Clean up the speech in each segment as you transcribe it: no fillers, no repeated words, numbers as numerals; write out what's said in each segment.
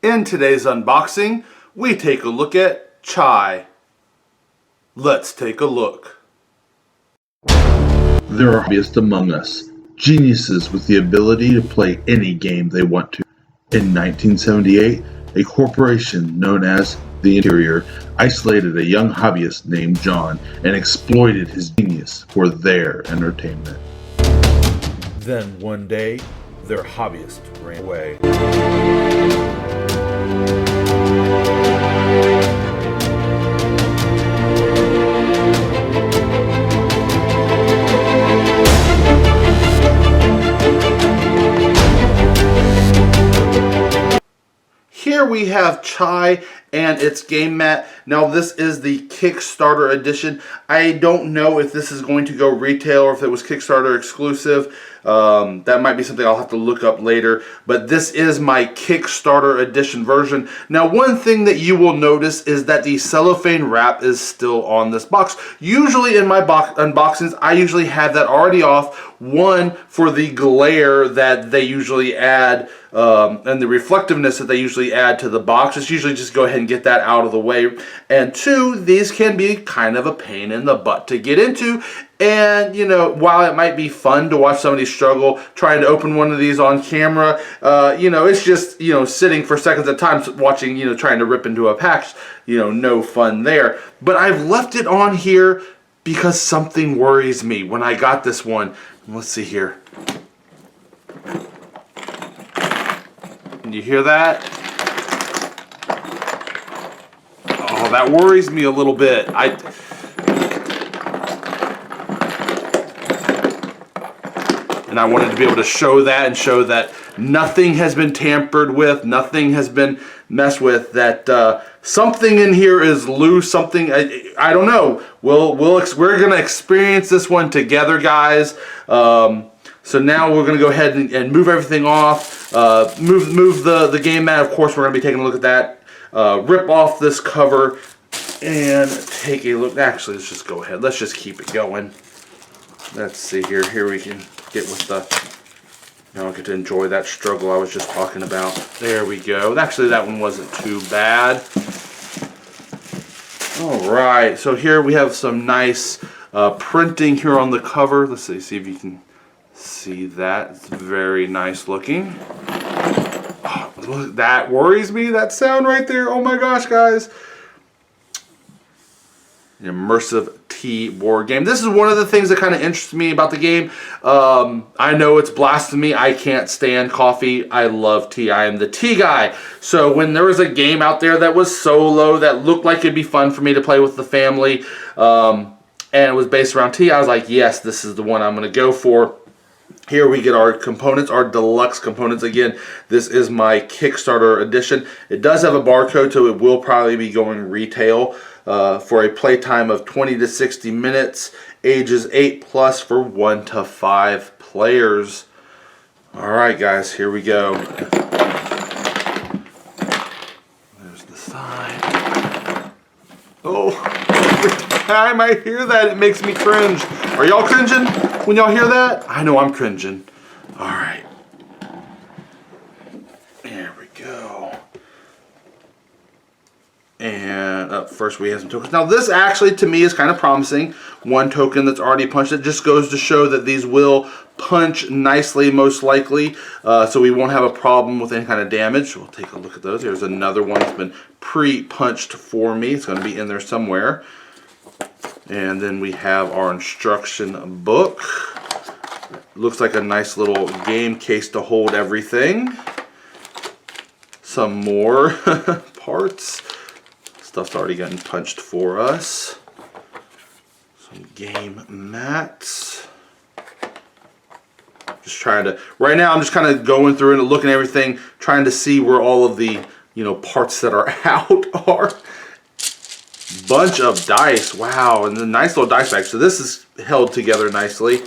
In today's unboxing, we take a look at chai. Let's take a look. There are hobbyists among us, geniuses with the ability to play any game they want to. In 1978, a corporation known as The Interior isolated a young hobbyist named John and exploited his genius for their entertainment. Then one day, their hobbyist ran away. Here we have Chai and its game mat. Now this is the Kickstarter edition. I don't know if this is going to go retail or if it was Kickstarter exclusive. That might be something I'll have to look up later. But this is my Kickstarter edition version. Now one thing that you will notice is that the cellophane wrap is still on this box. Usually in my unboxings, I usually have that already off. One, for the glare that they usually add and the reflectiveness that they usually add to the box. It's usually just go ahead and get that out of the way. And two, these can be kind of a pain in the butt to get into. And, you know, while it might be fun to watch somebody struggle trying to open one of these on camera, you know, it's just, you know, sitting for seconds at a time watching, you know, trying to rip into a package, you know, no fun there. But I've left it on here because something worries me when I got this one. Let's see here. Can you hear that? Oh, that worries me a little bit. And I wanted to be able to show that and show that nothing has been tampered with, nothing has been messed with, that something in here is loose, something, I don't know. We're going to experience this one together, guys. So now we're going to go ahead and move everything off, move the game mat. Of course, we're going to be taking a look at that, rip off this cover, and take a look. Actually, let's just go ahead. Let's just keep it going. Let's see here. Here we can get with the... Now I get to enjoy that struggle I was just talking about. There we go. Actually, that one wasn't too bad. Alright, so here we have some nice printing here on the cover. Let's see if you can see that. It's very nice looking. Oh, look, that worries me, that sound right there. Oh my gosh, guys. An immersive tea board game. This is one of the things that kind of interests me about the game. I know it's blasphemy. I can't stand coffee. I love tea. I am the tea guy. So when there was a game out there that was solo, that looked like it'd be fun for me to play with the family, and it was based around tea, I was like, yes, this is the one I'm going to go for. Here we get our components, our deluxe components. Again, this is my Kickstarter edition. It does have a barcode, so it will probably be going retail for a playtime of 20 to 60 minutes, ages 8+ for 1 to 5 players. Alright guys, here we go. There's the side. Oh, every time I hear that, it makes me cringe. Are y'all cringing when y'all hear that? I know I'm cringing. Alright. There we go. And up first we have some tokens. Now this actually to me is kind of promising. One token that's already punched. It just goes to show that these will punch nicely most likely. So we won't have a problem with any kind of damage. We'll take a look at those. There's another one that's been pre-punched for me. It's going to be in there somewhere. And then we have our instruction book. Looks like a nice little game case to hold everything. Some more parts. Stuff's already gotten punched for us. Some game mats. Just trying to, right now I'm just kind of going through and looking at everything, trying to see where all of the, you know, parts that are out are. Bunch of dice, wow, and the nice little dice bag. So this is held together nicely.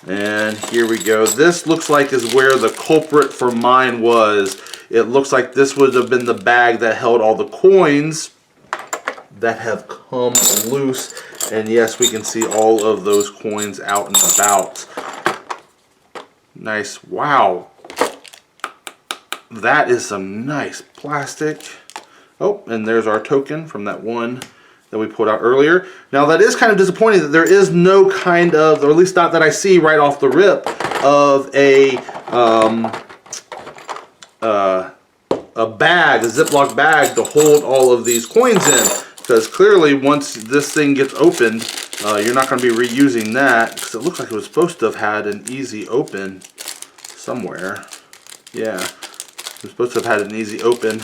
And here we go. This looks like is where the culprit for mine was. It looks like this would have been the bag that held all the coins that have come loose. And yes, we can see all of those coins out and about. Nice, wow. That is some nice plastic. Oh, and there's our token from that one that we pulled out earlier. Now that is kind of disappointing that there is no kind of, or at least not that I see right off the rip, of a bag, a Ziploc bag to hold all of these coins in. Because clearly once this thing gets opened, you're not going to be reusing that. Because it looks like it was supposed to have had an easy open somewhere. Yeah, it was supposed to have had an easy open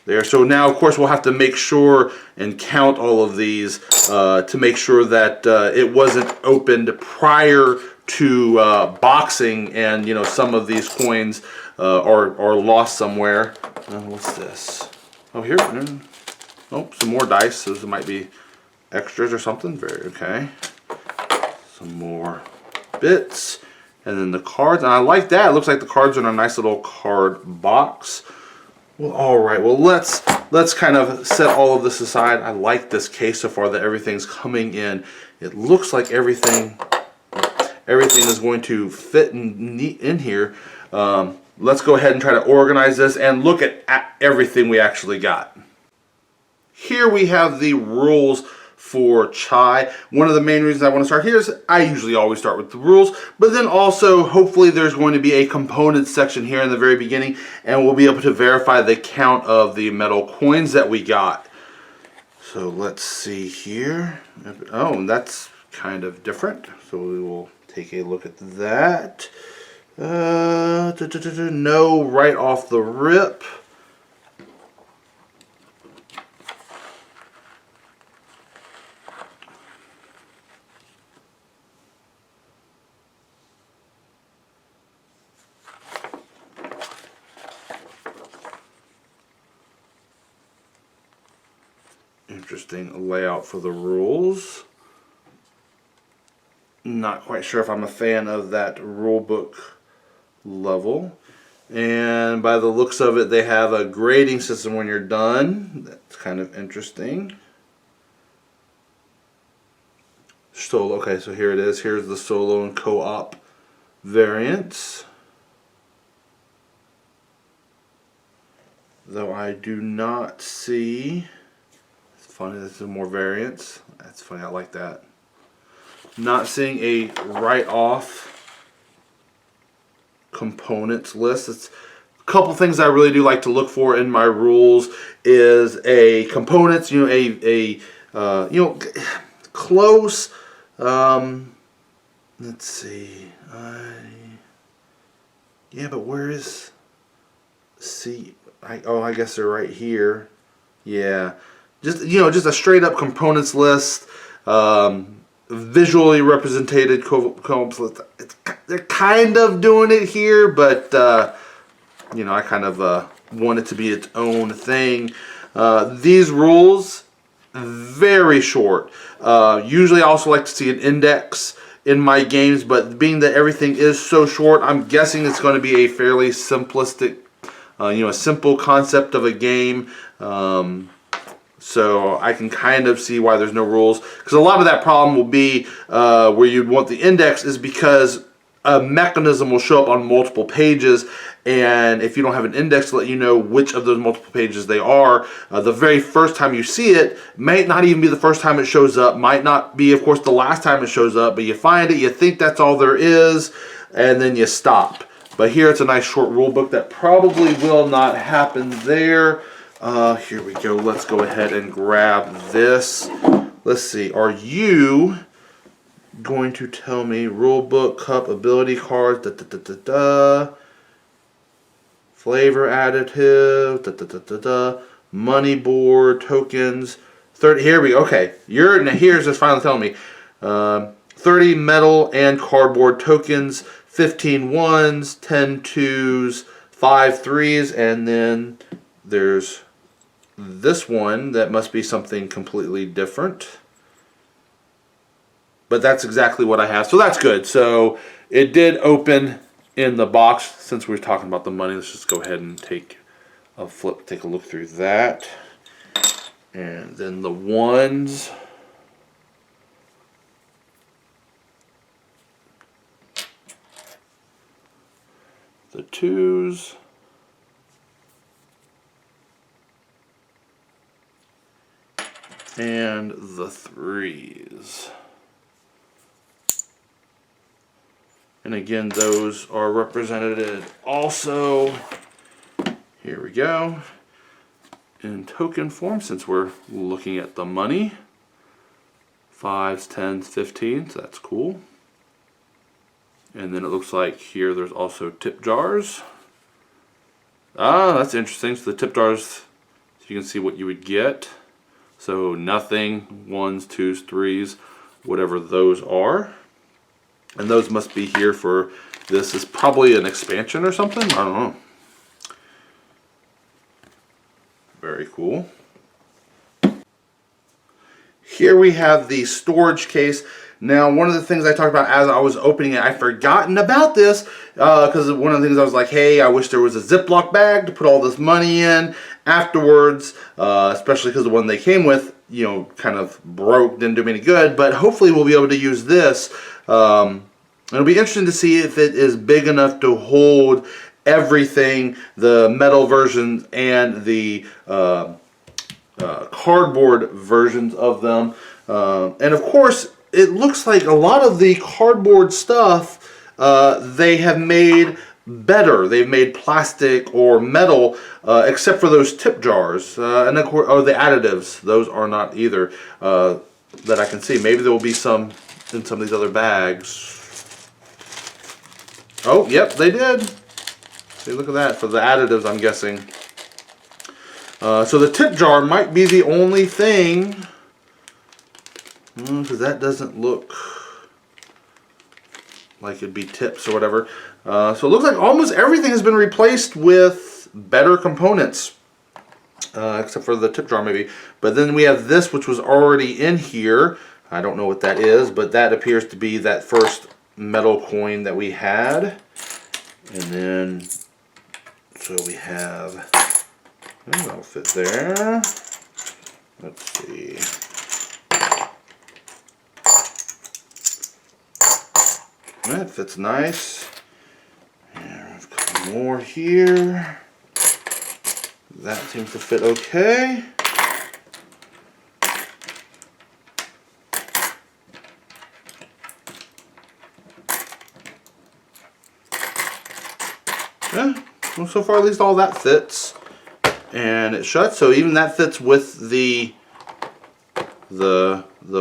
there. So now, of course, we'll have to make sure and count all of these to make sure that it wasn't opened prior to boxing, and some of these coins are lost somewhere. What's this? Oh, here. Oh, some more dice. Those might be extras or something. Very okay. Some more bits. And then the cards. And I like that. It looks like the cards are in a nice little card box. Well, all right. Well, let's kind of set all of this aside. I like this case so far that everything's coming in. It looks like everything is going to fit in here. Let's go ahead and try to organize this and look at everything we actually got. Here we have the rules for chai. One of the main reasons I want to start here is I usually always start with the rules, but then also hopefully there's going to be a components section here in the very beginning, and we'll be able to verify the count of the metal coins that we got. So let's see here. Oh, and that's kind of different. So we will take a look at that. No, right off the rip. Interesting layout for the rules. Not quite sure if I'm a fan of that rule book level. And by the looks of it, they have a grading system when you're done. That's kind of interesting. Solo. Okay, so here it is. Here's the solo and co-op variants. Though I do not see. It's funny, there's some more variants. That's funny, I like that. Not seeing a write-off components list. It's a couple things I really do like to look for in my rules is a components, close. Let's see. Yeah, but where is C? I guess they're right here. Yeah, just a straight up components list. Visually represented components list. They're kind of doing it here, but I kind of want it to be its own thing. These rules, very short. Usually I also like to see an index in my games, but being that everything is so short, I'm guessing it's going to be a fairly simplistic, a simple concept of a game. So I can kind of see why there's no rules, because a lot of that problem will be where you'd want the index is because a mechanism will show up on multiple pages, and if you don't have an index to let you know which of those multiple pages they are, the very first time you see it might not even be the first time it shows up, might not be, of course, the last time it shows up, but you find it, you think that's all there is, and then you stop. But here it's a nice short rule book that probably will not happen there. Here we go. Let's go ahead and grab this. Let's see. Are you going to tell me rule book, cup, ability cards, flavor additive, money board, tokens, 30, here we go. Okay, here's just finally telling me 30 metal and cardboard tokens, 15 ones, 10 twos, 5 threes, and then there's this one that must be something completely different. But that's exactly what I have, so that's good. So it did open in the box. Since we were talking about the money, let's just go ahead and take a look through that. And then the ones. The twos. and the 3s. And again, those are represented also, here we go, in token form since we're looking at the money. 5s, 10s, 15s, so that's cool. And then it looks like here there's also tip jars. Ah, that's interesting. So the tip jars, so you can see what you would get. So nothing, 1s, 2s, 3s, whatever those are. And those must be here for, this is probably an expansion or something? I don't know. Very cool. Here we have the storage case. Now, one of the things I talked about as I was opening it, I'd forgotten about this because one of the things I was like, hey, I wish there was a Ziploc bag to put all this money in afterwards, especially because the one they came with, you know, kind of broke, didn't do me any good, but hopefully we'll be able to use this. It'll be interesting to see if it is big enough to hold everything, the metal versions and the cardboard versions of them. And of course, it looks like a lot of the cardboard stuff they have made better. They've made plastic or metal, except for those tip jars. And of course, the additives, those are not either that I can see. Maybe there will be some in some of these other bags. Oh, yep, they did. See, look at that, for the additives, I'm guessing. So the tip jar might be the only thing, because that doesn't look like it'd be tips or whatever. So it looks like almost everything has been replaced with better components, except for the tip jar maybe. But then we have this, which was already in here. I don't know what that is, but that appears to be that first metal coin that we had. And then, so we have, that'll fit there. Let's see. That fits nice. And I've got more here. That seems to fit okay. Yeah, well, so far at least all that fits. And it shuts, so even that fits with the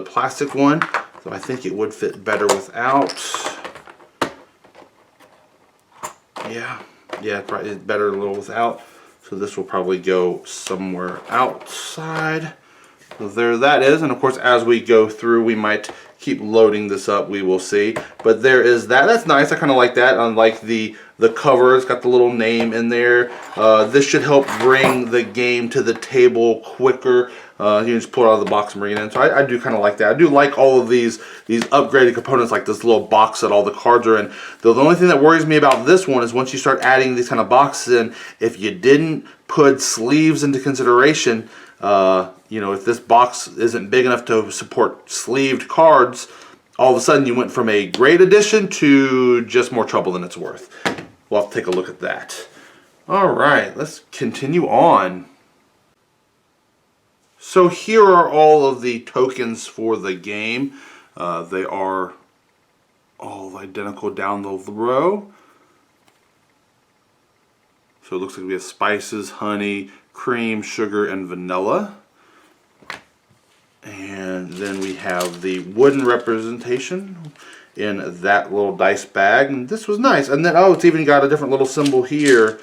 plastic one. So I think it would fit better without. Yeah, probably it's better a little without. So this will probably go somewhere outside. So there that is, and of course as we go through we might keep loading this up, we will see. But there is that. That's nice, I kind of like that. Unlike the cover, it's got the little name in there. This should help bring the game to the table quicker. You can just pull it out of the box and bring it in. So I do kind of like that. I do like all of these upgraded components, like this little box that all the cards are in. Though the only thing that worries me about this one is once you start adding these kind of boxes in, if you didn't put sleeves into consideration, you know, if this box isn't big enough to support sleeved cards, all of a sudden you went from a great addition to just more trouble than it's worth. We'll have to take a look at that. Alright, let's continue on. So here are all of the tokens for the game. They are all identical down the row. So it looks like we have spices, honey, cream, sugar, and vanilla. And then we have the wooden representation in that little dice bag. And this was nice. And then, oh, it's even got a different little symbol here.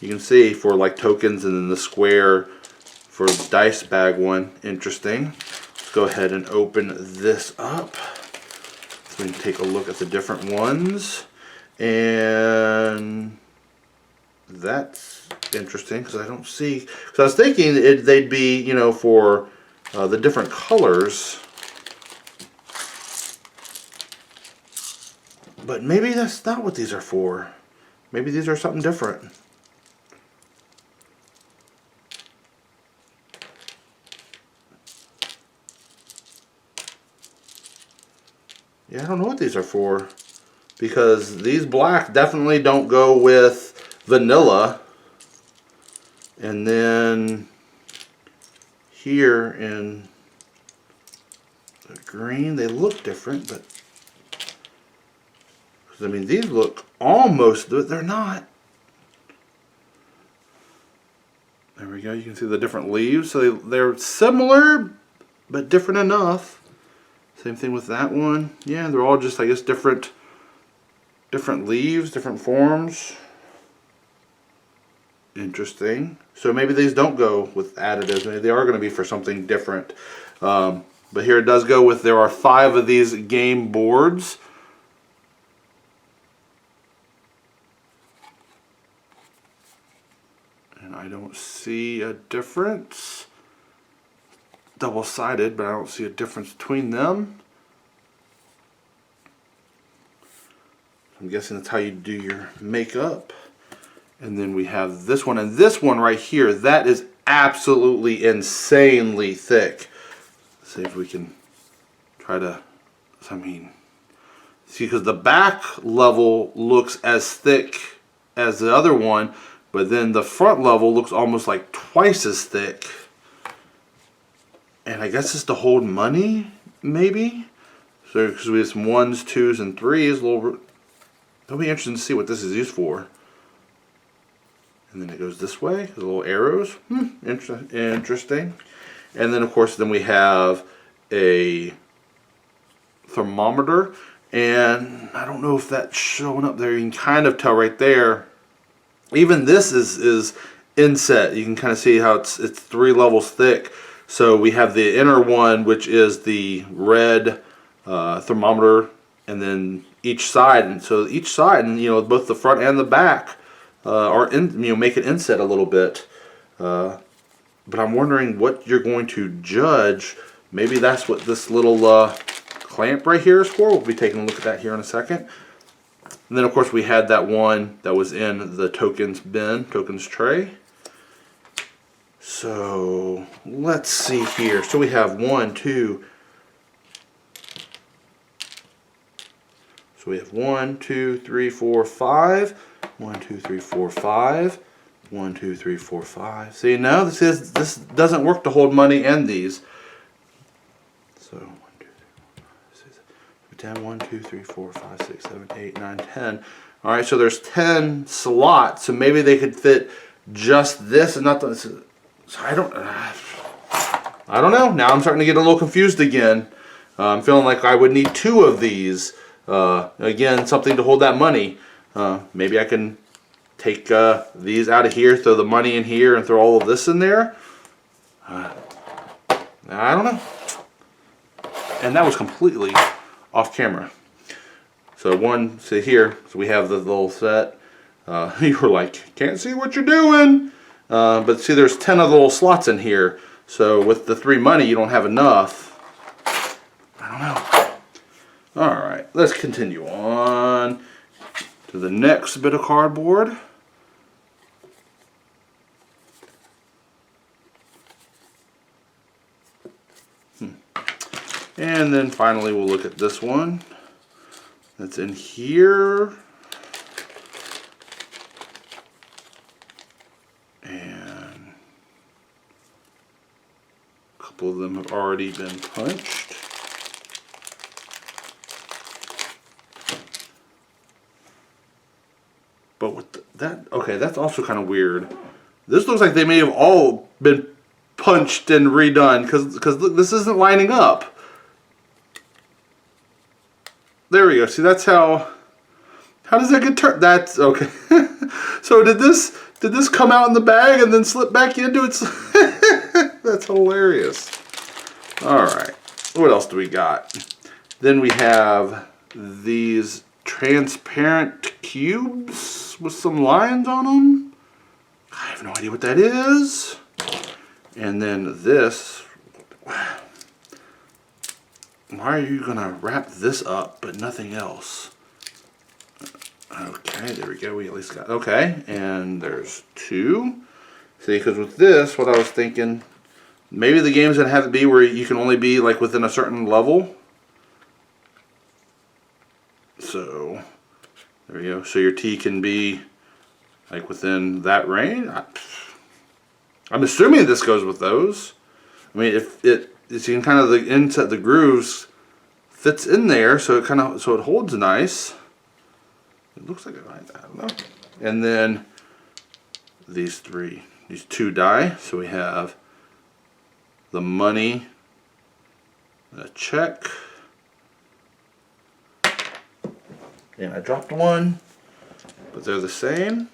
You can see for like tokens, and then the square for the dice bag one. Interesting. Let's go ahead and open this up so we can take a look at the different ones. And that's interesting because I don't see, because I was thinking they'd be, you know, for the different colors, but maybe that's not what these are for. Maybe these are something different. Yeah, I don't know what these are for, because these black definitely don't go with vanilla. And then here in green. They look different, but I mean, these look almost, they're not. There we go. You can see the different leaves. So they're similar, but different enough. Same thing with that one. Yeah, they're all just, I guess, different leaves, different forms. Interesting. So maybe these don't go with additives. Maybe they are going to be for something different. But here it does go with, there are 5 of these game boards. And I don't see a difference. Double-sided, but I don't see a difference between them. I'm guessing that's how you do your makeup. And then we have this one, and this one right here, that is absolutely insanely thick. Let's see if we can try to, I mean, see, because the back level looks as thick as the other one, but then the front level looks almost like twice as thick. And I guess it's to hold money, maybe? So, because we have some 1s, 2s, and 3s. It'll be interesting to see what this is used for. And then it goes this way, the little arrows. Interesting. And then, of course, then we have a thermometer. And I don't know if that's showing up there. You can kind of tell right there. Even this is inset. You can kind of see how it's 3 levels thick. So we have the inner one, which is the red thermometer, and then each side. And so each side, and both the front and the back are make it inset a little bit. But I'm wondering what you're going to judge. Maybe that's what this little clamp right here is for. We'll be taking a look at that here in a second. And then, of course, we had that one that was in the tokens tray. So let's see here. So we have 1, 2. So we have 1, 2, 3, 4, 5. 1, 2, 3, 4, 5. 1, 2, 3, 4, 5. See, now this doesn't work to hold money and these. So 1, 2, 3, 4, 5, 6, 7, 10. 1, 2, 3, 4, 5, 6, 7, 8, 9, 10. All right, so there's 10 slots. So maybe they could fit just this and not the. So I don't know. Now I'm starting to get a little confused again. I'm feeling like I would need 2 of these. Again, something to hold that money. Maybe I can take these out of here, throw the money in here, and throw all of this in there. I don't know. And that was completely off camera. So here, so we have the little set. You were like, can't see what you're doing. But see, there's 10 of the little slots in here. So with the 3 money, you don't have enough. I don't know. All right, let's continue on to the next bit of cardboard. And then finally, we'll look at this one that's in here. And a couple of them have already been punched. But with that, okay, that's also kind of weird. This looks like they may have all been punched and redone because look, this isn't lining up. There we go. See, that's how does that get turned? That's okay. So did this come out in the bag and then slip back into its? That's hilarious. All right. What else do we got? Then we have these transparent cubes with some lines on them. I have no idea what that is. And then this. Why are you going to wrap this up but nothing else? Okay, there we go. We at least got... Okay, and there's 2. See, because with this, what I was thinking, maybe the game's going to have to be where you can only be like within a certain level. So, there you go. So your T can be like within that range. I'm assuming this goes with those. I mean, if you can kind of inset the grooves fits in there, so it holds nice. It looks like I don't know. And then these two die. So we have the money, a check, and I dropped one, but they're the same.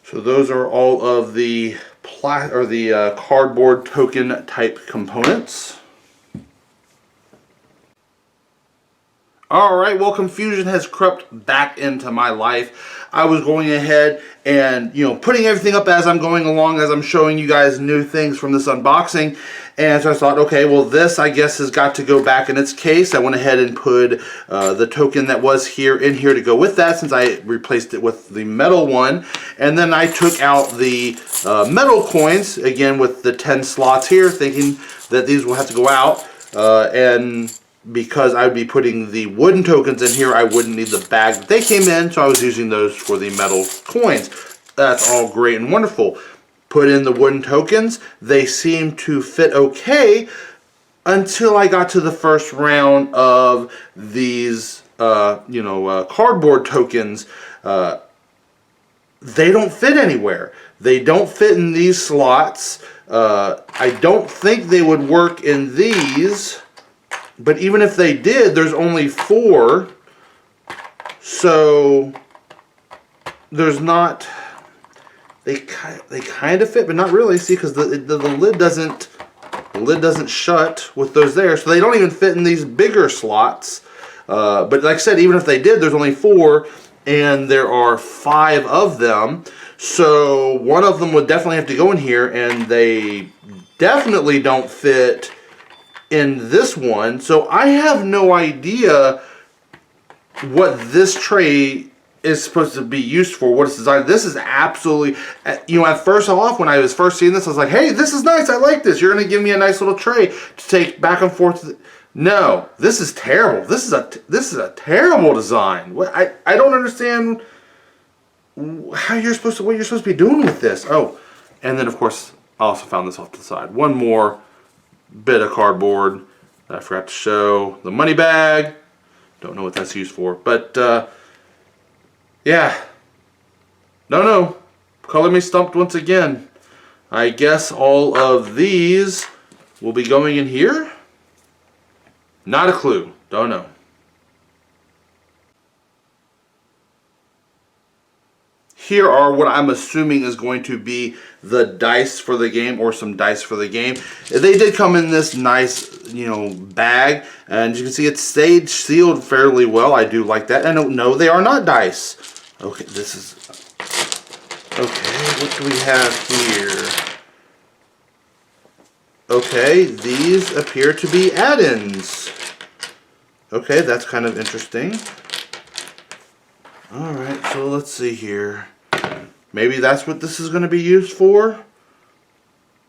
So those are all of the cardboard token type components. Alright, well, confusion has crept back into my life. I was going ahead and, putting everything up as I'm going along, as I'm showing you guys new things from this unboxing. And so I thought, okay, well, this, I guess, has got to go back in its case. I went ahead and put the token that was here in here to go with that, since I replaced it with the metal one. And then I took out the metal coins, again, with the 10 slots here, thinking that these will have to go out. And because I would be putting the wooden tokens in here, I wouldn't need the bag that they came in, so I was using those for the metal coins. That's all great and wonderful. Put in the wooden tokens. They seem to fit okay until I got to the first round of these, cardboard tokens. They don't fit anywhere. They don't fit in these slots. I don't think they would work in these. But even if they did, there's only 4, so there's not. They kind of fit, but not really. See, because the lid doesn't shut with those there, so they don't even fit in these bigger slots. But like I said, even if they did, there's only 4, and there are 5 of them. So one of them would definitely have to go in here, and they definitely don't fit in this one. So I have no idea what this tray is supposed to be used for, what it's designed. This is absolutely, at first off, when I was first seeing this, I was like, hey, this is nice, I like this. You're going to give me a nice little tray to take back and forth. No, this is terrible. This is a terrible design. I don't understand what you're supposed to be doing with this. Oh, and then of course, I also found this off to the side. One more bit of cardboard that I forgot to show. The money bag. Don't know what that's used for, but yeah. No. Color me stumped once again. I guess all of these will be going in here. Not a clue. Don't know. Here are what I'm assuming is going to be the dice for the game, or some dice for the game. They did come in this nice, bag, and as you can see, it stayed sealed fairly well. I do like that. And no, they are not dice. Okay, okay, what do we have here? Okay, these appear to be add-ins. Okay, that's kind of interesting. Alright, so let's see here. Maybe that's what this is going to be used for.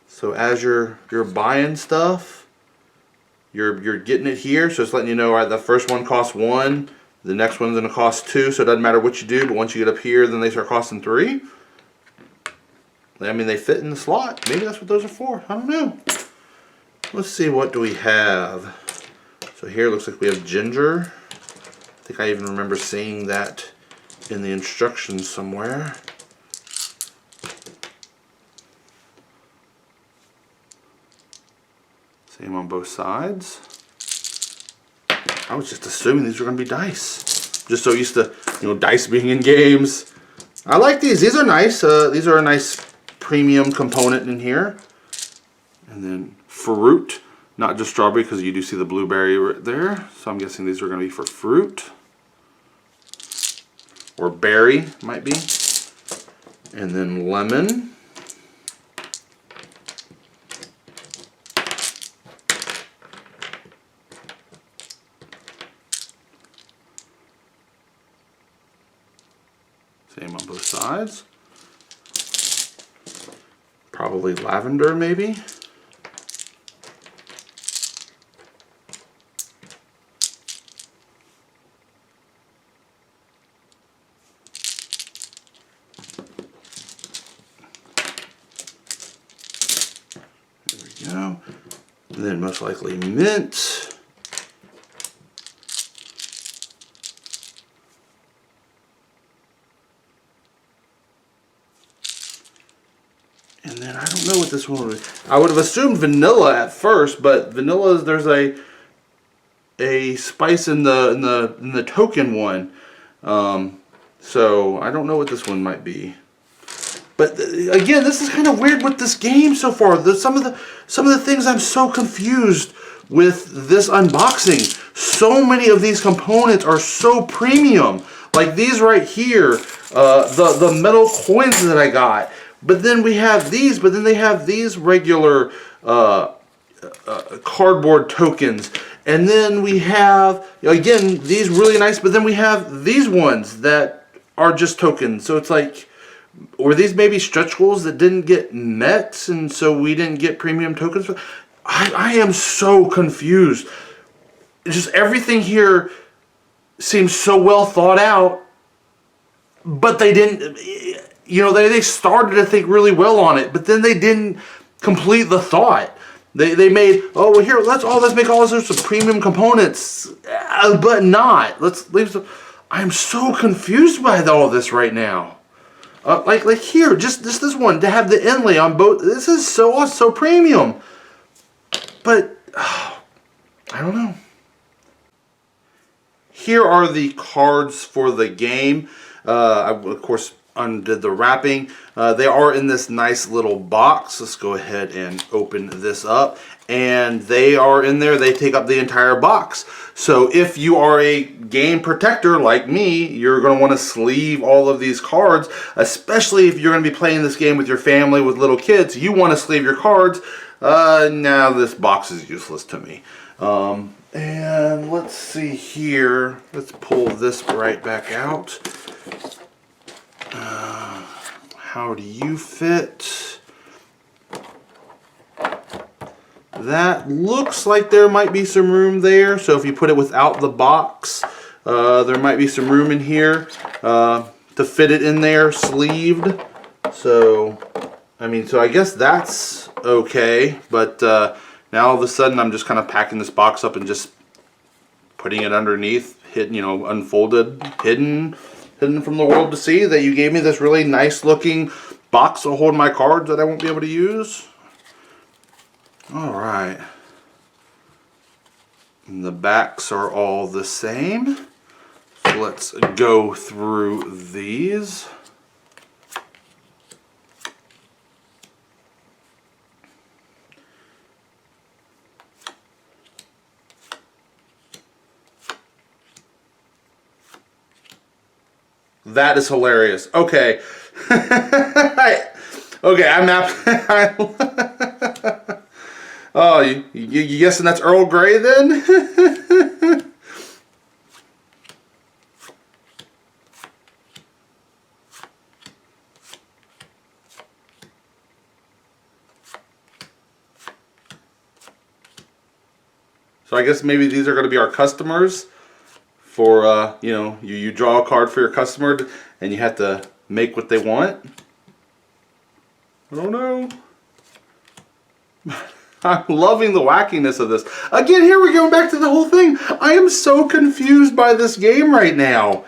So as you're buying stuff, you're getting it here. So it's letting you know, all right, the first one costs 1, the next one's going to cost 2. So it doesn't matter what you do, but once you get up here, then they start costing 3. I mean, they fit in the slot. Maybe that's what those are for. I don't know. Let's see, what do we have? So here it looks like we have ginger. I think I even remember seeing that in the instructions somewhere. Same on both sides. I was just assuming these were going to be dice. Just so used to, dice being in games. I like these. These are nice. These are a nice premium component in here. And then fruit, not just strawberry, because you do see the blueberry right there. So I'm guessing these are going to be for fruit. Or berry, might be. And then lemon. Same on both sides. Probably lavender, maybe. There we go. And then most likely mint. And then I don't know what this one would be. I would have assumed vanilla at first, but vanilla, there's a spice in the token one. So I don't know what this one might be. But again, this is kind of weird with this game so far. Some of the things I'm so confused with this unboxing. So many of these components are so premium. Like these right here, the metal coins that I got. But then we have these, but then they have these regular cardboard tokens. And then we have, again, these really nice, but then we have these ones that are just tokens. So it's like, were these maybe stretch goals that didn't get met, and so we didn't get premium tokens? I am so confused. Just everything here seems so well thought out, but they didn't, they started to think really well on it, but then they didn't complete the thought. They made, oh, well, here, let's make all sorts of premium components, but not. Let's leave some. I'm so confused by all this right now. Like here, just this one, to have the inlay on both. This is so premium. But, I don't know. Here are the cards for the game. I, of course, undid the wrapping. They are in this nice little box. Let's go ahead and open this up. And they are in there. They take up the entire box. So if you are a game protector like me, you're going to want to sleeve all of these cards, especially if you're going to be playing this game with your family, with little kids. You want to sleeve your cards. Now this box is useless to me. And let's see here. Let's pull this right back out. How do you fit? That looks like there might be some room there. So if you put it without the box, there might be some room in here to fit it in there sleeved. So, so I guess that's okay. But now all of a sudden I'm just kind of packing this box up and just putting it underneath, hidden, unfolded, hidden from the world to see, that you gave me this really nice looking box to hold my cards that I won't be able to use. Alright. The backs are all the same. So let's go through these. That is hilarious. Okay. Okay, I'm not. Oh, you guessing that's Earl Grey then? So I guess maybe these are going to be our customers. For, you draw a card for your customer and you have to make what they want. I don't know. I'm loving the wackiness of this. Again, here we're going back to the whole thing. I am so confused by this game right now.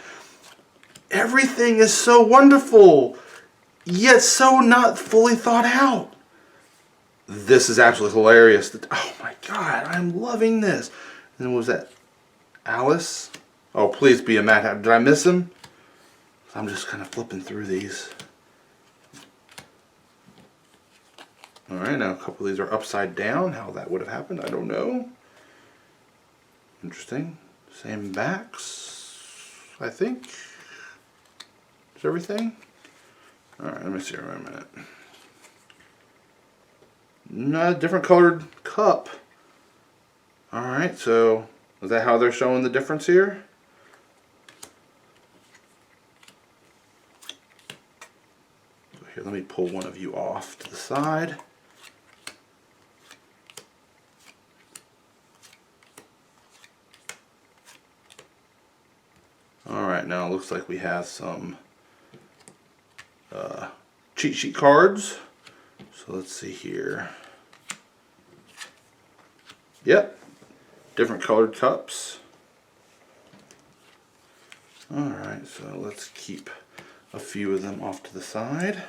Everything is so wonderful, yet so not fully thought out. This is absolutely hilarious. Oh my God, I'm loving this. And what was that? Alice? Oh, please be a Matt. Did I miss him? I'm just kind of flipping through these. Alright, now a couple of these are upside down. How that would have happened, I don't know. Interesting. Same backs, I think. Is everything? Alright, let me see here in a minute. No, different colored cup. Alright, so is that how they're showing the difference here? Here, let me pull one of you off to the side. Alright, now it looks like we have some cheat sheet cards. So let's see here. Yep, different colored cups. Alright, so let's keep a few of them off to the side.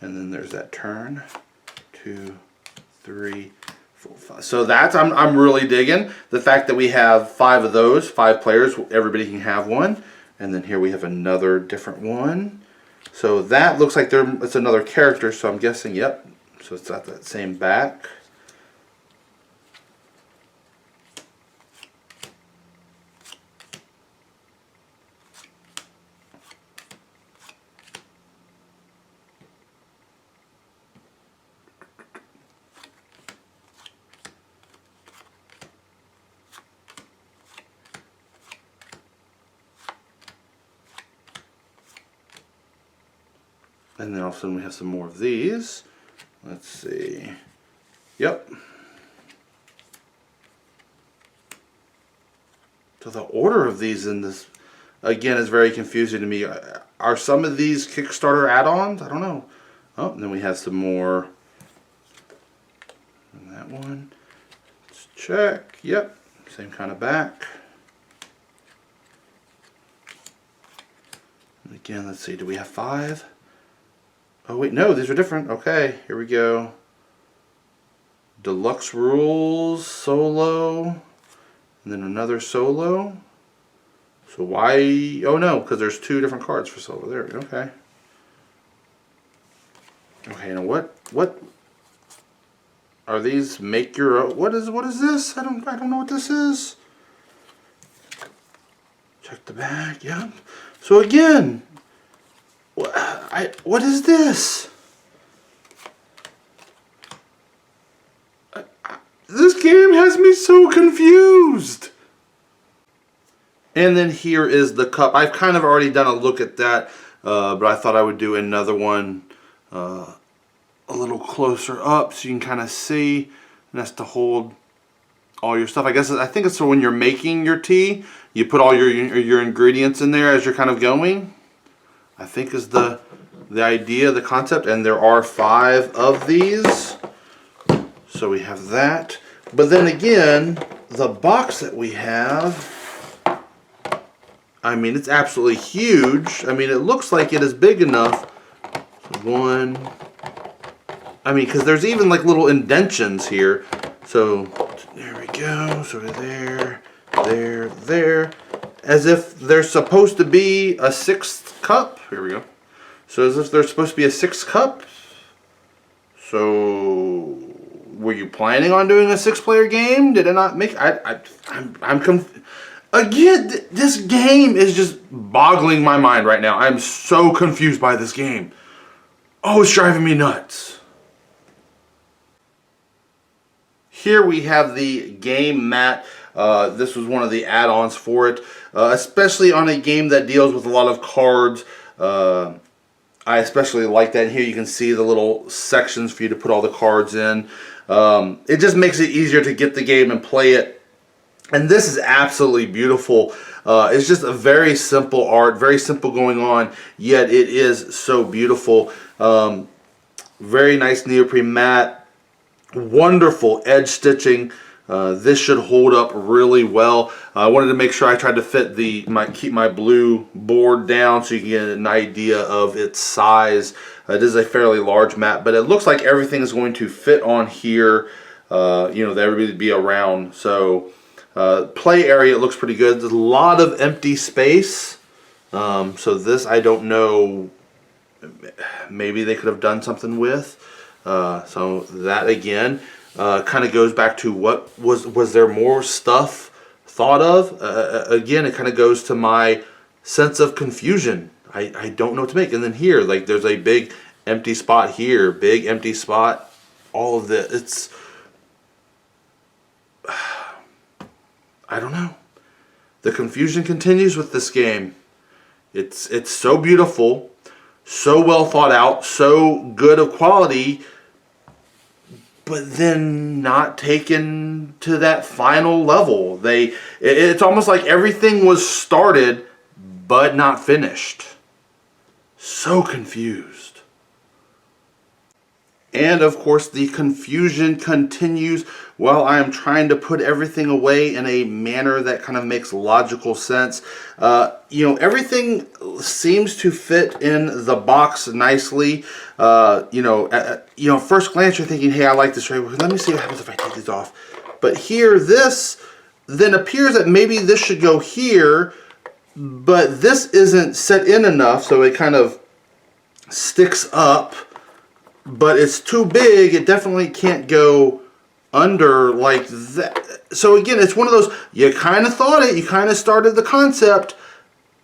And then there's that turn. 2, 3, 4, 5. So that's I'm really digging the fact that we have 5 of those, 5 players. Everybody can have one. And then here we have another different one. So that looks like it's another character. So I'm guessing, yep. So it's got that same back. And then all of a sudden we have some more of these. Let's see. Yep. So the order of these in this, again, is very confusing to me. Are some of these Kickstarter add-ons? I don't know. Oh, and then we have some more. And that one. Let's check. Yep. Same kind of back. And again, let's see. Do we have 5? Oh wait, no, these are different. Okay, here we go. Deluxe Rules, Solo, and then another Solo. So why? Oh no, because there's 2 different cards for Solo. There, okay. Okay, now what are these? Make your own. What is this? I don't know what this is. Check the back. Yep. So again. What is this? This game has me so confused. And then here is the cup. I've kind of already done a look at that, but I thought I would do another one a little closer up so you can kind of see. And that's to hold all your stuff. I think it's for when you're making your tea, you put all your ingredients in there as you're kind of going. I think is the idea, the concept, and there are 5 of these. So we have that. But then again, the box that we have, I mean, it's absolutely huge. I mean, it looks like it is big enough. So 1, I mean, because there's even like little indentions here. So there we go. So there, there. As if there's supposed to be a 6th cup. Here we go. So as if there's supposed to be a 6th cup. So were you planning on doing a 6-player game? Did it not make? I'm confused. Again, this game is just boggling my mind right now. I'm so confused by this game. Oh, it's driving me nuts. Here we have the game mat. This was one of the add-ons for it, especially on a game that deals with a lot of cards. I especially like that. Here you can see the little sections for you to put all the cards in. It just makes it easier to get the game and play it. And this is absolutely beautiful. It's just a very simple art, very simple going on, yet it is so beautiful. Very nice neoprene mat. Wonderful edge stitching. This should hold up really well. I wanted to make sure I tried to fit keep my blue board down so you can get an idea of its size. It is a fairly large mat, but it looks like everything is going to fit on here. You know, that everybody be around. So play area, it looks pretty good. There's a lot of empty space. So this, I don't know. Maybe they could have done something with. So that again kind of goes back to what was there more stuff thought of? Again, it kind of goes to my sense of confusion. I don't know what to make. And then here, like, there's a big empty spot here, big empty spot. All of this, it's I don't know. The confusion continues with this game. It's so beautiful, so well thought out, so good of quality, but then not taken to that final level. It's almost like everything was started but not finished. So confused. And of course, the confusion continues while I am trying to put everything away in a manner that kind of makes logical sense. Everything seems to fit in the box nicely. First glance, you're thinking, hey, I like this, right? Let me see what happens if I take these off. But here, this then appears that maybe this should go here, but this isn't set in enough, so it kind of sticks up. But it's too big. It definitely can't go under like that. So again, it's one of those, you kind of thought it, you kind of started the concept,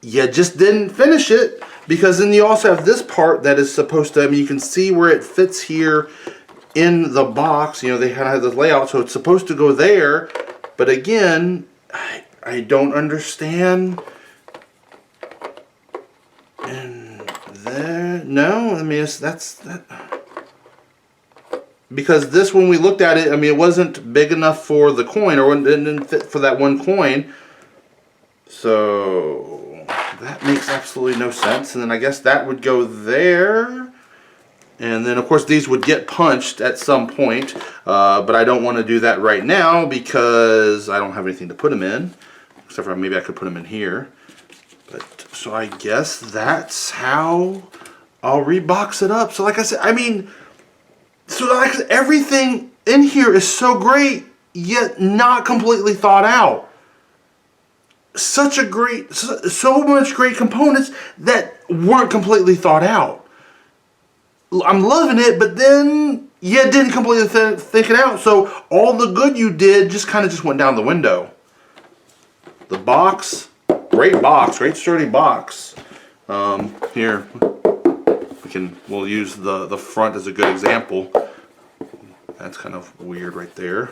you just didn't finish it, because then you also have this part that is supposed to, you can see where it fits here in the box. They kind of have this layout, so it's supposed to go there. But again, I don't understand. And there, no, that's that. Because this, when we looked at it, it wasn't big enough for the coin, or it didn't fit for that one coin. So that makes absolutely no sense. And then I guess that would go there. And then, of course, these would get punched at some point. But I don't want to do that right now because I don't have anything to put them in. Except for maybe I could put them in here. So I guess that's how I'll rebox it up. So like I said, everything in here is so great, yet not completely thought out. So much great components that weren't completely thought out. I'm loving it, but then you didn't completely think it out. So all the good you did just went down the window. The box, great sturdy box. Here. We'll use the front as a good example. That's kind of weird right there.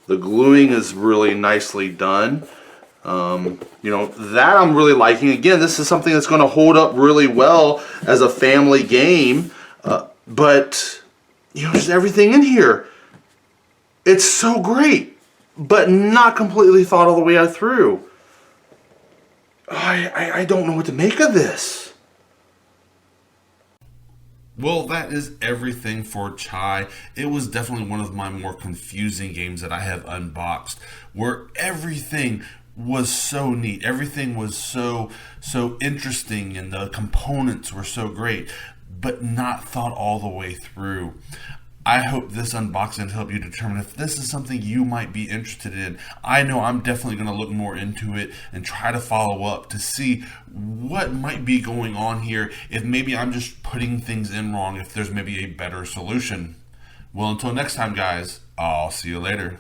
The gluing is really nicely done. That I'm really liking. Again, this is something that's going to hold up really well as a family game. But just everything in here, it's so great, but not completely thought all the way out through. I don't know what to make of this. Well, that is everything for Chai. It was definitely one of my more confusing games that I have unboxed, where everything was so neat. Everything was so interesting, and the components were so great, but not thought all the way through. I hope this unboxing helped you determine if this is something you might be interested in. I know I'm definitely going to look more into it and try to follow up to see what might be going on here, if maybe I'm just putting things in wrong, if there's maybe a better solution. Well, until next time, guys, I'll see you later.